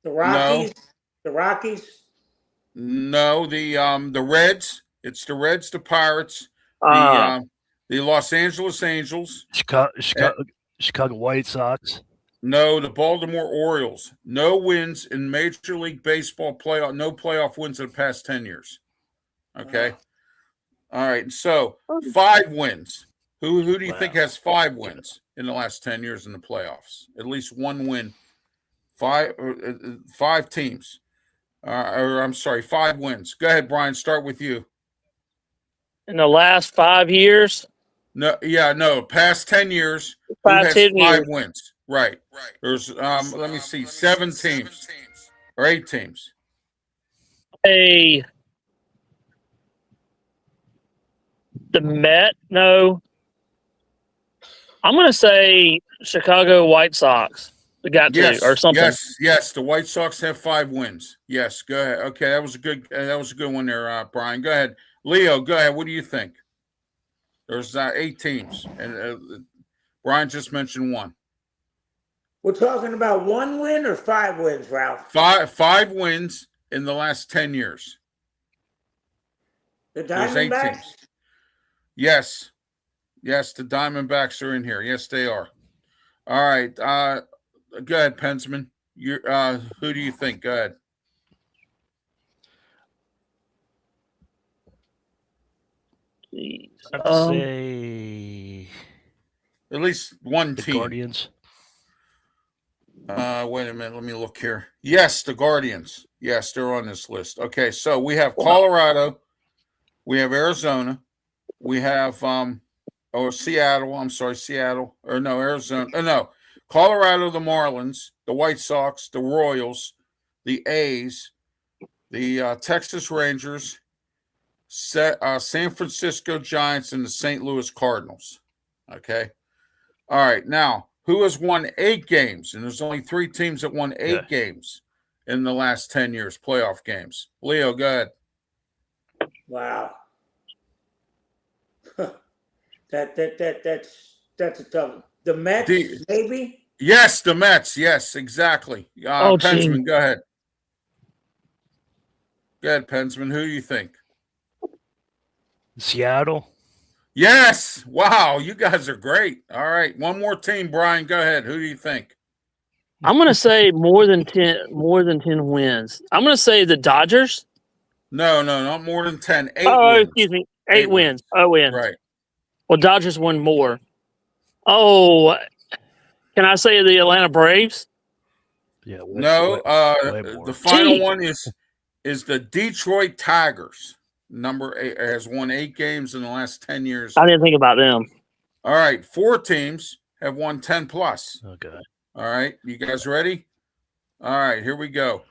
The Rockies. No. The Rockies. No, the Reds. It's the Reds, the Pirates, the Los Angeles Angels, Chicago White Sox. No, the Baltimore Orioles. No wins in Major League Baseball playoff. No playoff wins in the past 10 years. Okay. All right. So 5 wins. Who do you Wow. think has 5 wins in the last 10 years in the playoffs? At least one win. Five teams. Or I'm sorry, 5 wins. Go ahead, Brian. Start with you. In the last 5 years, No. Past 10 years, who Past has 10 5 years. wins? Right. There's let me see, 7 teams or 8 teams. the Met, no. I'm going to say Chicago White Sox. We got Yes, to, or something. yes. The White Sox have 5 wins. Yes, go ahead. Okay, that was a good one there, Brian. Go ahead, Leo. Go ahead. What do you think? There's 8 teams, and Brian just mentioned one. We're talking about 1 win or 5 wins, Ralph? 5 wins in the last 10 years. The There's 8 Diamondbacks? teams. Yes, the Diamondbacks are in here. Yes, they are. All right. Go ahead, Pensman. Who do you think? Go ahead. Jeez. I have to say At least one the team. Guardians. Wait a minute. Let me look here. Yes, the Guardians. Yes, they're on this list. Okay, so we have Colorado. We have Arizona. We have Seattle. I'm sorry, Seattle. Or no, Arizona. No, Colorado, the Marlins, the White Sox, the Royals, the A's, the Texas Rangers, San Francisco Giants, and the St. Louis Cardinals. Okay. All right. Now, who has won 8 games? And there's only 3 teams that won 8 games in the last 10 years, playoff games. Leo, go ahead. Wow. That's a tough one. The Mets, maybe? Yes, the Mets. Yes, exactly. Pensman, go ahead. Go ahead, Pensman. Who do you think? Seattle. Yes. Wow, you guys are great. All right, one more team, Brian. Go ahead. Who do you think? I'm going to say more than 10 wins. I'm going to say the Dodgers. No, not more than 10. 8 wins. Excuse me. 8 wins. Oh, wins. Right. Well, Dodgers won more. Oh, can I say the Atlanta Braves? Yeah. No. The final one is the Detroit Tigers. Number 8 has won 8 games in the last 10 years. I didn't think about them. All right, 4 teams have won 10 plus. Okay. All right, you guys ready? All right, here we go.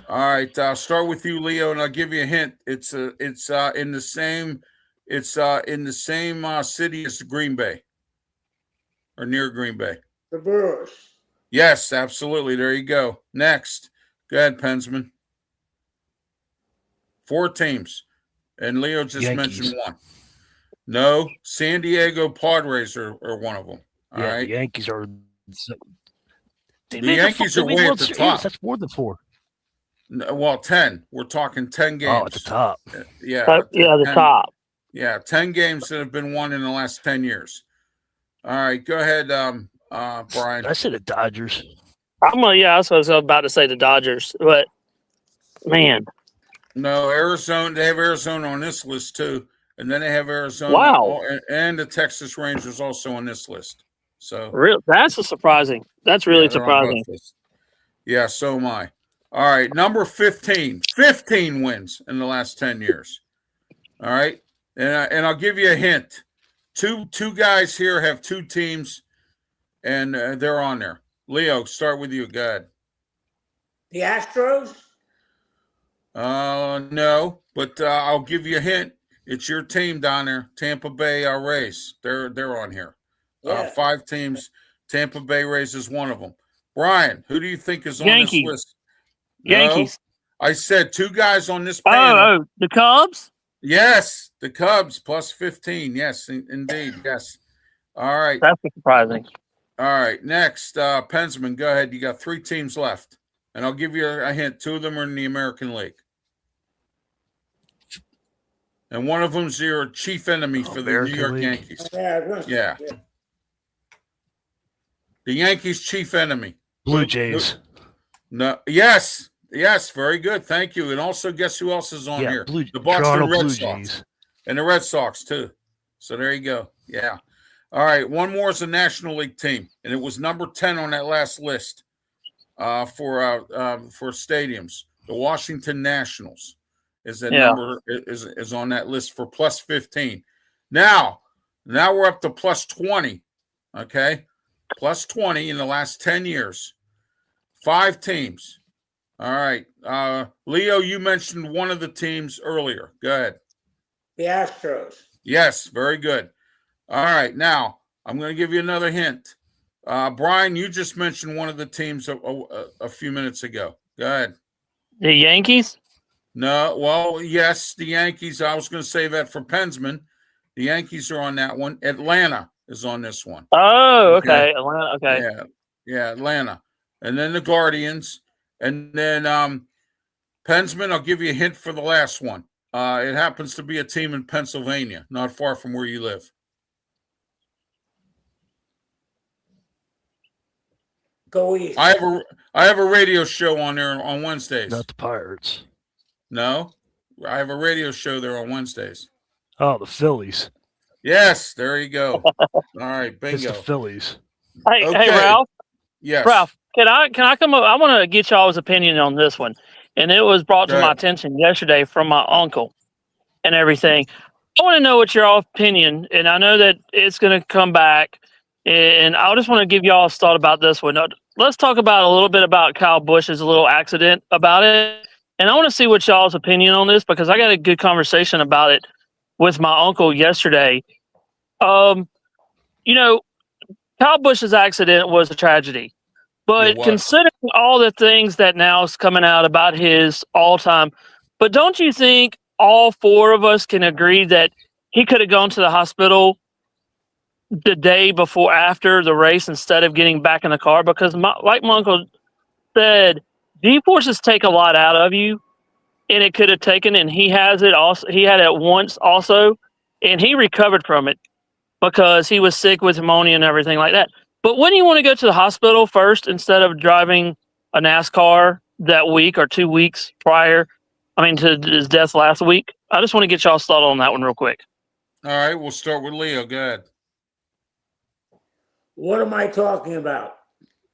All right, I'll start with you, Leo, and I'll give you a hint. It's in the same city as Green Bay, or near Green Bay. The Brewers. Yes, absolutely. There you go. Next, go ahead, Pensman. 4 teams, and Leo just mentioned one. No, San Diego Padres are one of them. All right, the Yankees are. The Yankees are way at the top. That's more than 4. No, well, 10. We're talking 10 games. Oh, at the top. Yeah. The top. Yeah, 10 games that have been won in the last 10 years. All right, go ahead, Brian. I said the Dodgers. I was about to say the Dodgers, but man. No, Arizona. They have Arizona on this list too, and then they have Arizona. Wow. And the Texas Rangers also on this list. So that's surprising. That's really surprising. Yeah, so am I. All right, number 15. 15 wins in the last 10 years. All right, and I'll give you a hint. Two guys here have 2 teams, and they're on there. Leo, start with you. Go ahead. The Astros? No, but I'll give you a hint. It's your team down there, Tampa Bay Rays. They're on here. Yeah. 5 teams. Tampa Bay Rays is one of them. Brian, who do you think is on this list? Yankees. No, I said 2 guys on this panel. Oh, the Cubs? Yes, the Cubs plus 15. Yes, indeed. Yes. All right. That's surprising. All right. Next, Pensman, go ahead. You got 3 teams left. And I'll give you a hint. 2 of them are in the American League. And one of them's your chief enemy for the New York Yankees. Yeah. The Yankees' chief enemy. Blue Jays. No. Yes. Very good. Thank you. And also, guess who else is on here? The Boston Red Sox. And the Red Sox, too. So there you go. Yeah. All right, one more is a National League team, and it was number 10 on that last list for stadiums. The Washington Nationals is on that list for plus 15. Now we're up to plus 20. Okay, plus 20 in the last 10 years. 5 teams. All right, Leo, you mentioned one of the teams earlier. Go ahead. The Astros. Yes, very good. All right, now I'm going to give you another hint. Brian, you just mentioned one of the teams a few minutes ago. Go ahead. The Yankees? No, well, yes, the Yankees. I was going to say that for Pensman. The Yankees are on that one. Atlanta is on this one. Oh, okay. Atlanta, okay. Yeah, Atlanta. And then the Guardians. And then Pensman, I'll give you a hint for the last one. It happens to be a team in Pennsylvania, not far from where you live. Go east. I have a radio show on there on Wednesdays. Not the Pirates. No, I have a radio show there on Wednesdays. Oh, the Phillies. Yes, there you go. All right, bingo. It's the Phillies. Hey, Okay. hey, Ralph. Yes. Ralph, can I come up? I want to get y'all's opinion on this one, and it was brought to Go my ahead. attention yesterday from my uncle and everything. I want to know what your opinion, and I know that it's going to come back, and I just want to give y'all's thought about this one. Let's talk about a little bit about Kyle Busch's little accident about it, and I want to see what y'all's opinion on this because I got a good conversation about it with my uncle yesterday. Kyle Busch's accident was a tragedy. But It was. considering all the things that now is coming out about his all-time, but don't you think all 4 of us can agree that he could have gone to the hospital the day before after the race instead of getting back in the car? Because like my uncle said, G-forces take a lot out of you, and it could have taken, and he has it also. He had it once also, and he recovered from it because he was sick with pneumonia and everything like that. But wouldn't you want to go to the hospital first instead of driving a NASCAR that week or 2 weeks prior? To his death last week. I just want to get y'all's thought on that one real quick. All right, we'll start with Leo. Go ahead. What am I talking about?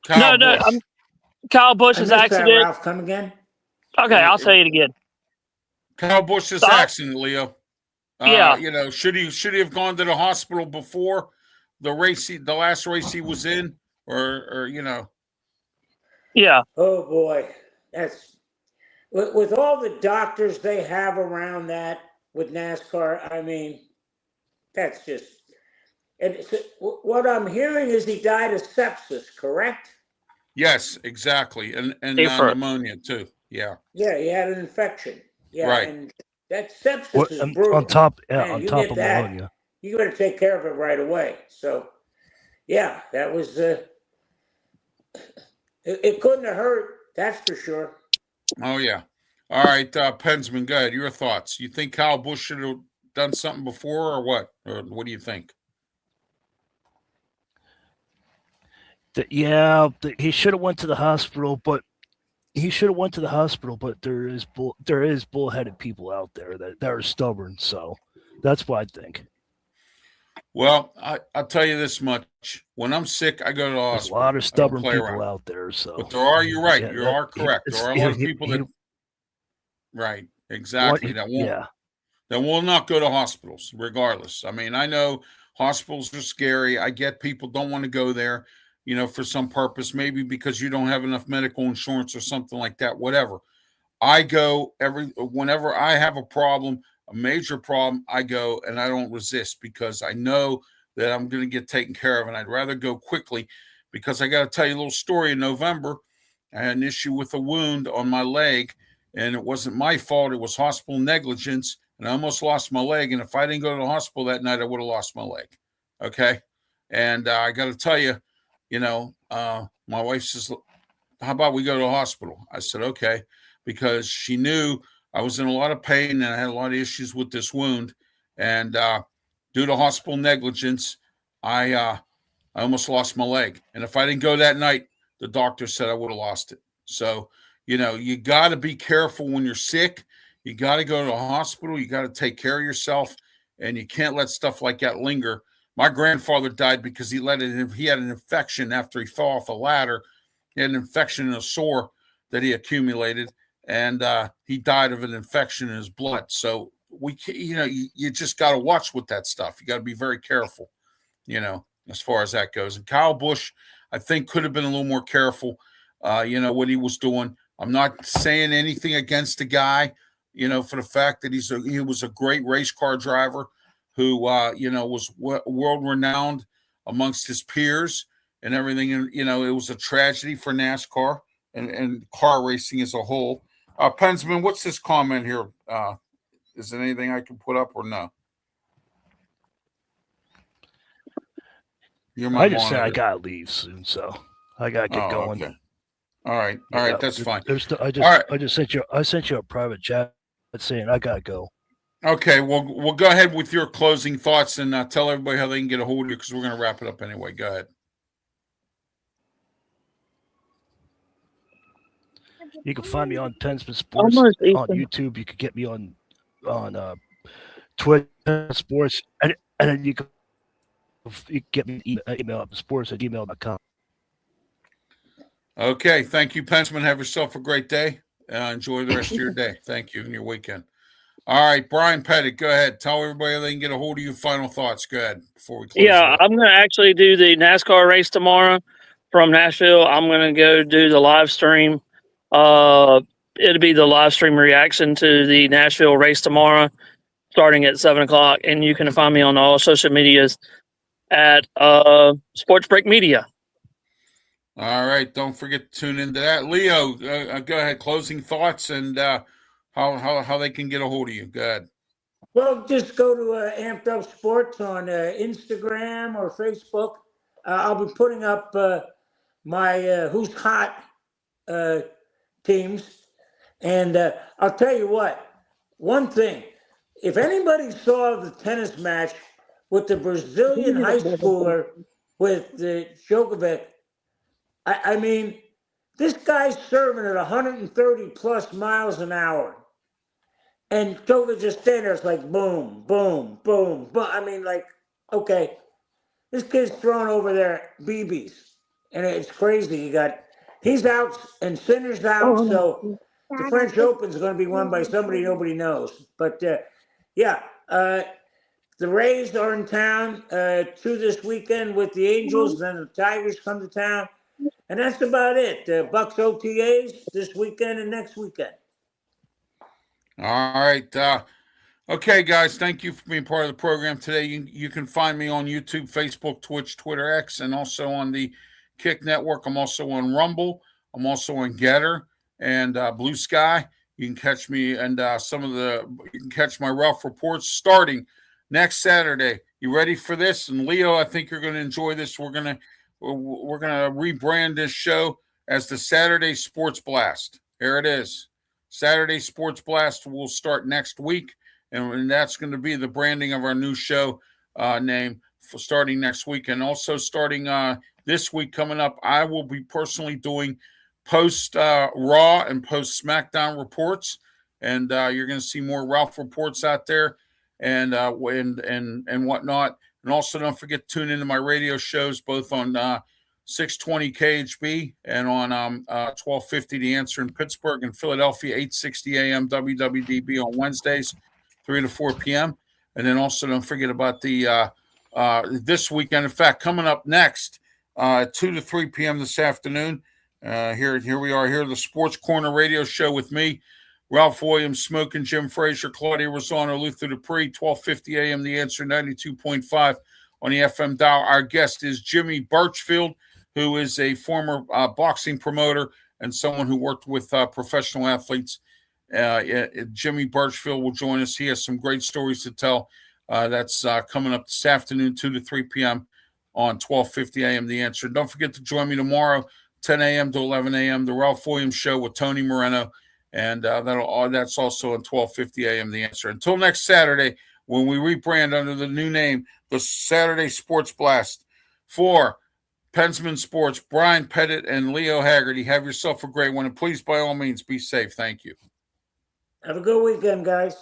Kyle No, Busch. Kyle I Busch's missed that, accident. Ralph. Come again? Okay, I'll say it again. Kyle Busch's accident, Leo. Yeah. Should he have gone to the hospital before the last race he was in, or Yeah. Oh boy, that's with all the doctors they have around that with NASCAR. That's just. And what I'm hearing is he died of sepsis, correct? Yes, exactly, and pneumonia too. Yeah. Yeah, he had an infection. Yeah, Right. and that sepsis is brutal. On top Man, you of get that, pneumonia. You better take care of it right away. So, yeah, that was. It couldn't have hurt. That's for sure. Oh yeah. All right, Pensman, go ahead. Your thoughts. You think Kyle Busch should have done something before, or what? Or what do you think? He should have went to the hospital, but there is bullheaded people out there that are stubborn. So that's what I think. Well, I'll tell you this much: when I'm sick, I go to the There's hospital. a lot of stubborn people around. out there. So, but there are. You're right. You are correct. There are a lot of people that. Right. Exactly. That will not go to hospitals, regardless. I know hospitals are scary. I get people don't want to go there, for some purpose, maybe because you don't have enough medical insurance or something like that. Whatever. I go whenever I have a problem. A major problem, I go and I don't resist because I know that I'm going to get taken care of, and I'd rather go quickly because I got to tell you a little story. In November, I had an issue with a wound on my leg, and it wasn't my fault. It was hospital negligence, and I almost lost my leg. And if I didn't go to the hospital that night, I would have lost my leg. Okay. And I got to tell you, my wife says, how about we go to the hospital? I said, okay, because she knew I was in a lot of pain and I had a lot of issues with this wound. And due to hospital negligence, I almost lost my leg. And if I didn't go that night, the doctor said I would have lost it. So, you got to be careful when you're sick. You got to go to the hospital. You got to take care of yourself. And you can't let stuff like that linger. My grandfather died because he had an infection after he fell off a ladder. He had an infection in a sore that he accumulated, and he died of an infection in his blood. So you just got to watch with that stuff. You got to be very careful, as far as that goes. And Kyle Busch, I think, could have been a little more careful, what he was doing. I'm not saying anything against the guy, for the fact that he was a great race car driver who, was world renowned amongst his peers and everything. And, it was a tragedy for NASCAR and car racing as a whole. Pensman, what's this comment here? Is there anything I can put up or no? I just said I gotta leave soon, so I gotta get going. Okay. All right, that's fine. I sent you a private chat saying I gotta go. Okay, well, we'll go ahead with your closing thoughts and tell everybody how they can get a hold of you because we're going to wrap it up anyway. Go ahead. You can find me on Pensman Sports on YouTube. You can get me on Twitch Sports, and then you can get me email at sports@gmail.com. Okay, thank you, Pensman. Have yourself a great day. Enjoy the rest of your day. Thank you, and your weekend. All right, Brian Pettit, go ahead. Tell everybody how they can get a hold of you. Final thoughts. Go ahead before we close. Yeah, I'm going to actually do the NASCAR race tomorrow from Nashville. I'm going to go do the live stream. It'll be the live stream reaction to the Nashville race tomorrow, starting at 7:00. And you can find me on all social medias at Sports Break Media. All right, don't forget to tune into that. Leo, go ahead. Closing thoughts and how they can get a hold of you. Go ahead. Well, just go to Amped Up Sports on Instagram or Facebook. I'll be putting up my Who's Hot teams. And I'll tell you what, one thing, if anybody saw the tennis match with the Brazilian high schooler with Djokovic, I mean, this guy's serving at 130 plus miles an hour. And Djokovic just standing there, it's like boom, boom, boom, boom. I mean, like, okay, this kid's throwing over there BBs. And it's crazy. He's out and Sinner's out, so the French Open's going to be won by somebody nobody knows. But, the Rays are in town too this weekend with the Angels, then the Tigers come to town. And that's about it. Bucks OTAs this weekend and next weekend. All right. Okay, guys, thank you for being part of the program today. You can find me on YouTube, Facebook, Twitch, Twitter, X, and also on the Kick Network. I'm also on Rumble. I'm also on Getter and Blue Sky. You can catch me and you can catch my Ralph reports starting next Saturday. You ready for this? And Leo, I think you're going to enjoy this. We're gonna rebrand this show as the Saturday Sports Blast. Here it is. Saturday Sports Blast will start next week, and that's going to be the branding of our new show name for starting next week. And also starting this week coming up, I will be personally doing post Raw and post SmackDown reports, and you're going to see more Ralph reports out there and whatnot. And also don't forget to tune into my radio shows both on 620 KHB and on 1250 The Answer in Pittsburgh and Philadelphia, 860 AM WWDB on Wednesdays, 3 to 4 p.m. And then also don't forget about the this weekend. In fact, coming up next, 2 to 3 p.m. this afternoon, here we are here, the Sports Corner radio show with me, Ralph Williams, Smoking Jim Frazier, Claudia Rosano, Luther Dupree, 1250 AM The Answer, 92.5 on the FM dial. Our guest is Jimmy Birchfield, who is a former boxing promoter and someone who worked with professional athletes. Jimmy Birchfield will join us. He has some great stories to tell. That's coming up this afternoon, 2 to 3 p.m. on 1250 AM The Answer. Don't forget to join me tomorrow, 10 a.m. to 11 a.m., the Ralph Williams Show with Tony Moreno. And that's also on 1250 AM The Answer. Until next Saturday, when we rebrand under the new name, the Saturday Sports Blast. For Pensman Sports, Brian Pettit and Leo Haggerty, have yourself a great one. And please, by all means, be safe. Thank you. Have a good weekend, guys.